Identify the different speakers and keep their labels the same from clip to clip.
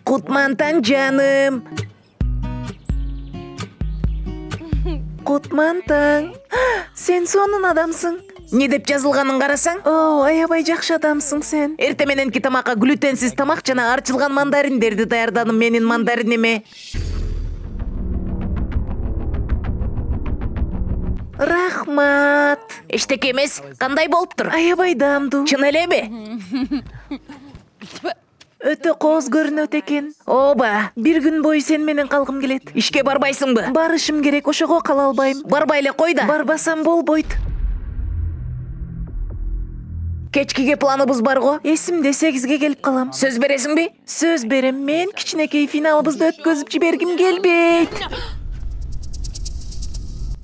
Speaker 1: Кутмантаң жаным. Кутмантаң. Сен сонун адамсың. Не деп жазылганын карасаң? О, аябай жакшы адамсың сен. Эрте мененки тамакка глютенсиз тамак жана арчылган мандариндерди даярдадым менин мандариниме. Рахмат. Эчтеке эмес, кандай болуптур? Аябай даамдуу. Чын элеби? Өтө кооз көрүнөт экен. Ооба, бир күн бою сен менен калгым келет. Ишке барбайсыңбы? Барышым керек, ошого кала албайм. Барбай эле кой да. Барбасам болбойт. Кечкиге планыбыз бар го. Эсимде 8ге келип калам. Сөз бересиңби? Сөз берем. Мен кичинекей финалыбызды өткөзүп жибергим келбейт.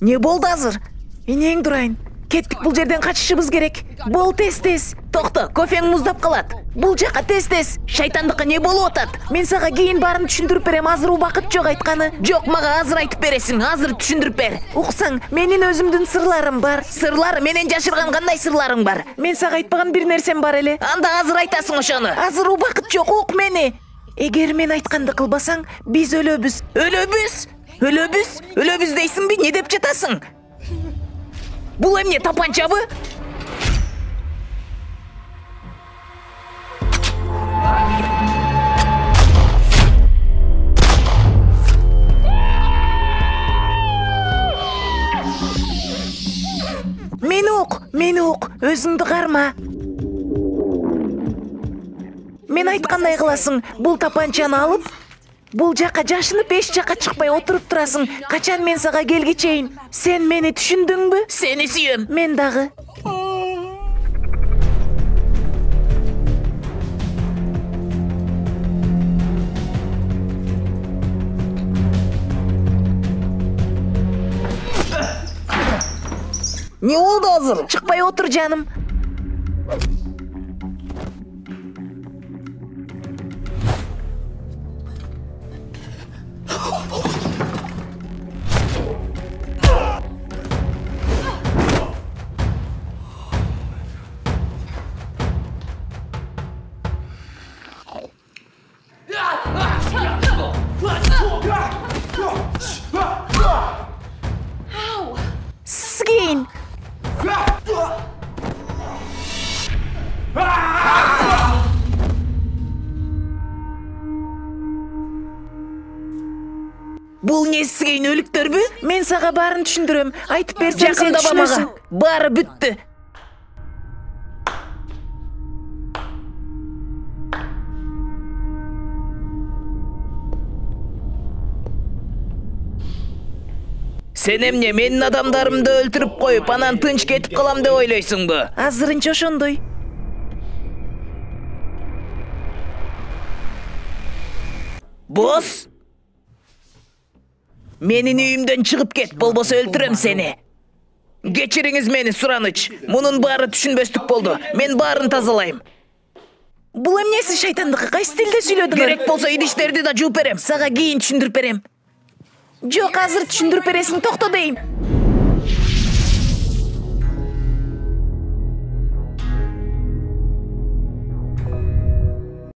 Speaker 1: Не болду азыр? Энең дурайын. Кеттик, бул жерден качышыбыз керек. Бол тез-тез. Токто, кофең муздап калат. Бул жака тез-тез. Шайтандыкка не болуп атат? Мен сага кийин баарын түшүндүрүп берем, азыр убакыт жок айтканы. Жок, мага азыр айтып бересиң, азыр түшүндүрүп бер. Уксаң, менин өзүмдүн сырларым бар. Сырлар? Менен жашырган кандай сырларың бар? Мен сага айтпаган бир нерсем бар эле. Анда азыр айтасың ошону. Азыр убакыт жок, ук мени. Эгер мен айтканды кылбасаң, биз өлөбүз. Өлөбүз? Өлөбүз? Өлөбүз дейсиңби? Не деп жатасың? Бул эмне, тапанчабы? Мени ук, өзүңдү карма. Мен айткандай кыласың, бул тапанчаны алып, бул жака жашынып эч жака чыкпай отуруп турасың. Качан мен сага келгичейин? Сен мени түшүндүңбү? Сени сүйөм. Мен дагы. Не болду азыр? Чыкпай отур жаным. Скин. Бул не сизген өлүктөрбү? Мен сага баарын түшүндүрөм. Айтып берсем сен түшүнөсүң. Баары бүттү. Сен эмне менин адамдарымды өлтүрүп коюп, анан тынч кетип калам деп ойлойсуңбу? Азырынча ошондой. Босс? Менин үйүмдөн чыгып кет, болбосо өлтүрөм сени. Кечириңиз мени, Сураныч. Мунун баары түшүнбөстүк болду. Мен баарын тазалайм. Бул эмнеси шайтандыкы? Кайсы тилде сүйлөдүң? Керек болсо идиштерди да жууп берем. Сага кийин түшүндүрүп берем. Жок, азыр түшүндүрүп бересиң, токто дейм.